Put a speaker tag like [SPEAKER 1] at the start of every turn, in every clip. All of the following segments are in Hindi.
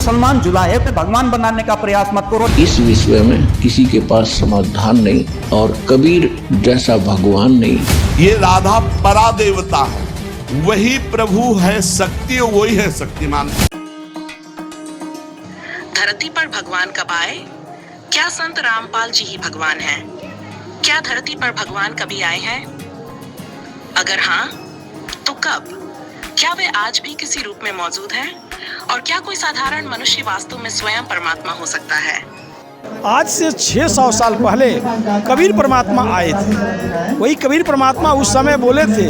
[SPEAKER 1] मुसलमान जुलाहे पे भगवान बनाने का प्रयास मत करो।
[SPEAKER 2] इस विश्व में किसी के पास समाधान नहीं और कबीर जैसा भगवान नहीं।
[SPEAKER 3] ये राधा परा देवता है, वही प्रभु है शक्ति, वही है शक्तिमान।
[SPEAKER 4] धरती पर भगवान कब आए? क्या संत रामपाल जी ही भगवान हैं? क्या धरती पर भगवान कभी आए हैं? अगर हाँ, तो कब? क्या वे आज भी किसी रूप में मौजूद हैं? और क्या कोई साधारण मनुष्य वास्तव में स्वयं परमात्मा हो सकता है?
[SPEAKER 5] आज से 600 साल पहले कबीर परमात्मा आए थे। वही कबीर परमात्मा उस समय बोले थे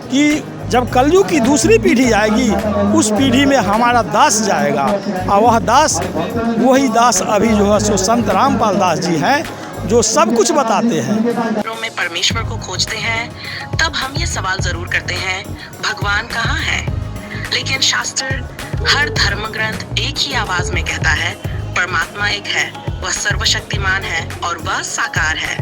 [SPEAKER 5] कि जब कलयुग की दूसरी पीढ़ी आएगी, उस पीढ़ी में हमारा दास जाएगा, और वह दास वही दास अभी जो है सो संत रामपाल दास जी हैं, जो सब कुछ बताते हैं।
[SPEAKER 4] में परमेश्वर को खोजते हैं, तब हम ये सवाल जरूर करते हैं, भगवान कहाँ है? लेकिन शास्त्र, हर धर्म ग्रंथ एक ही आवाज में कहता है, परमात्मा एक है, वह सर्वशक्तिमान है और वह साकार है।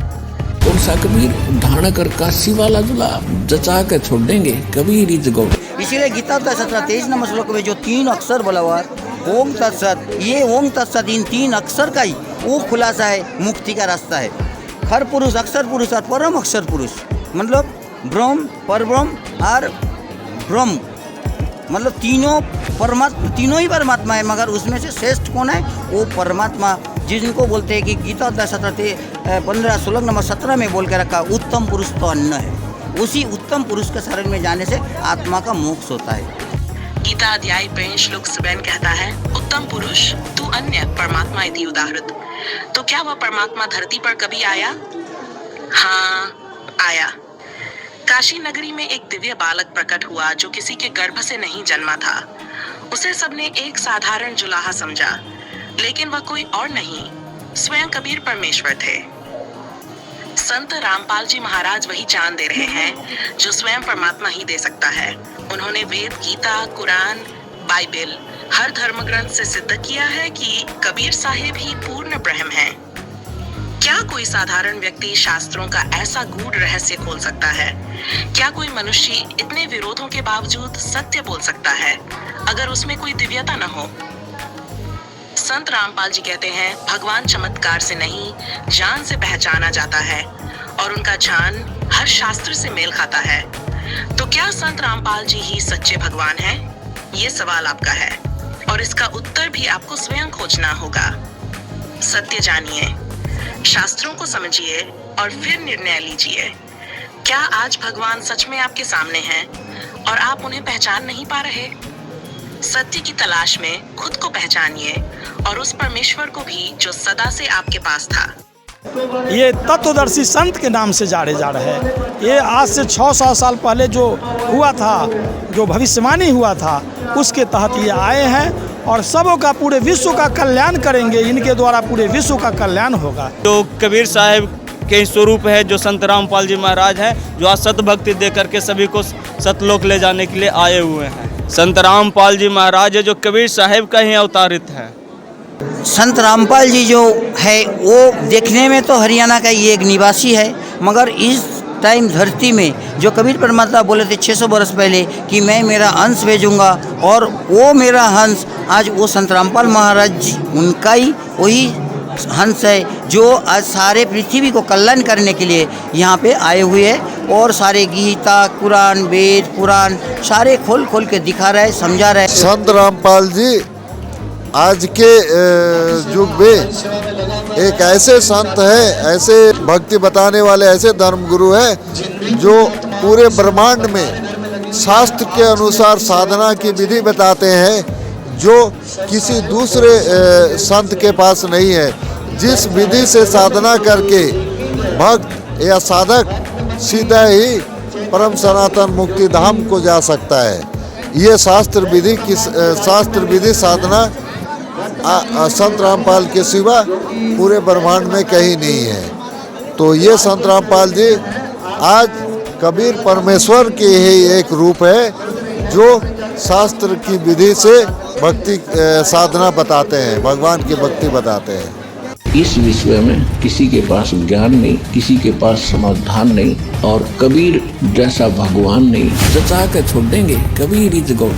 [SPEAKER 2] कौन सा कबीर ढाण कर काशी वाला जुला जचा के छोड़ देंगे कबीर ही जगो।
[SPEAKER 6] इसीलिए गीता 17:23 नंबर श्लोक में जो 3 अक्षर बोला हुआ ओम तत्सत, ये ओम तत्सत इन 3 अक्षर का ही वो खुलासा है, मुक्ति का रास्ता है। हर पुरुष, अक्षर पुरुष और परम अक्षर पुरुष, मतलब ब्रह्म, परब्रह्म और ब्रह्म, मतलब तीनों ही परमात्मा है, मगर उसमें से श्रेष्ठ कौन है? वो परमात्मा, जिनको बोलते हैं कि गीता 15 श्लोक नंबर 17 में बोल के रखा, उत्तम पुरुष तो अन्न है। उसी उत्तम पुरुष के शरण में जाने से आत्मा का मोक्ष होता है।
[SPEAKER 4] गीता अध्याय 5 श्लोक 7 कहता है, उत्तम पुरुष तू अन्य परमात्मा इति उदाहृत। तो क्या वह परमात्मा धरती पर कभी आया? हाँ, आया। काशी नगरी में एक दिव्य बालक प्रकट हुआ जो किसी के गर्भ से नहीं जन्मा था। उसे सबने एक साधारण जुलाहा समझा, लेकिन वह कोई और नहीं, स्वयं कबीर परमेश्वर थे। संत रामपाल जी महाराज वही जान दे रहे हैं जो स्वयं परमात्मा ही दे सकता है। उन्होंने वेद, गीता, कुरान, बाइबल, हर धर्म ग्रंथ से सिद्ध किया है कि कबीर साहिब ही पूर्ण ब्रह्म हैं। क्या कोई साधारण व्यक्ति शास्त्रों का ऐसा गूढ़ रहस्य खोल सकता है? क्या कोई मनुष्य इतने विरोधों के बावजूद सत्य बोल सकता है, अगर उसमें कोई दिव्यता न हो? संत रामपाल जी कहते हैं, भगवान चमत्कार से नहीं, जान से पहचाना जाता है, और उनका जान हर शास्त्र से मेल खाता है। तो क्या संत रामपाल जी ही सच्चे भगवान हैं? ये सवाल आपका है, और इसका उत्तर भी आपको स्वयं खोजना होगा। सत्य जानिए, शास्त्रों को समझिए और फिर निर्णय लीजिए। क्या आज भगवान सच में आपके सामने हैं और आप उन्हें पहचान नहीं पा रहे? सत्य की तलाश में खुद को पहचानिए और उस परमेश्वर को भी जो सदा से आपके पास था।
[SPEAKER 5] ये तत्वदर्शी संत के नाम से जाने जा रहे हैं। ये आज से 600 साल पहले जो हुआ था, जो भविष्यवाणी हुआ था, उसके तहत ये आए हैं और सबों का, पूरे विश्व का कल्याण करेंगे। इनके द्वारा पूरे विश्व का कल्याण होगा।
[SPEAKER 7] जो कबीर साहिब के स्वरूप है, जो संत रामपाल जी महाराज हैं, जो आज सत भक्ति दे करके सभी को सतलोक ले जाने के लिए आए हुए हैं। संत रामपाल जी महाराज है जो कबीर साहिब का ही अवतारित है।
[SPEAKER 6] संत रामपाल जी जो है वो देखने में तो हरियाणा का ही एक निवासी है, मगर इस टाइम धरती में जो कबीर परमात्मा बोले थे 600 वर्ष पहले कि मैं मेरा हंस भेजूंगा, और वो मेरा हंस आज वो संत रामपाल महाराज जी, उनका ही वही हंस है जो आज सारे पृथ्वी को कल्याण करने के लिए यहाँ पे आए हुए हैं, और सारे गीता, कुरान, वेद, पुराण सारे खोल खोल के दिखा रहे, समझा रहे।
[SPEAKER 8] संत रामपाल जी आज के युग में एक ऐसे संत है, ऐसे भक्ति बताने वाले ऐसे धर्म गुरु हैं जो पूरे ब्रह्मांड में शास्त्र के अनुसार साधना की विधि बताते हैं, जो किसी दूसरे संत के पास नहीं है। जिस विधि से साधना करके भक्त या साधक सीधा ही परम सनातन मुक्ति धाम को जा सकता है, ये शास्त्र विधि साधना संत रामपाल के सिवा पूरे ब्रह्मांड में कहीं नहीं है। तो ये संत रामपाल जी आज कबीर परमेश्वर के ही एक रूप है, जो शास्त्र की विधि से भक्ति साधना बताते हैं, भगवान की भक्ति बताते हैं।
[SPEAKER 2] इस विश्व में किसी के पास ज्ञान नहीं, किसी के पास समाधान नहीं और कबीर जैसा भगवान नहीं। जचा के छोड़ देंगे कबीर ही जगो।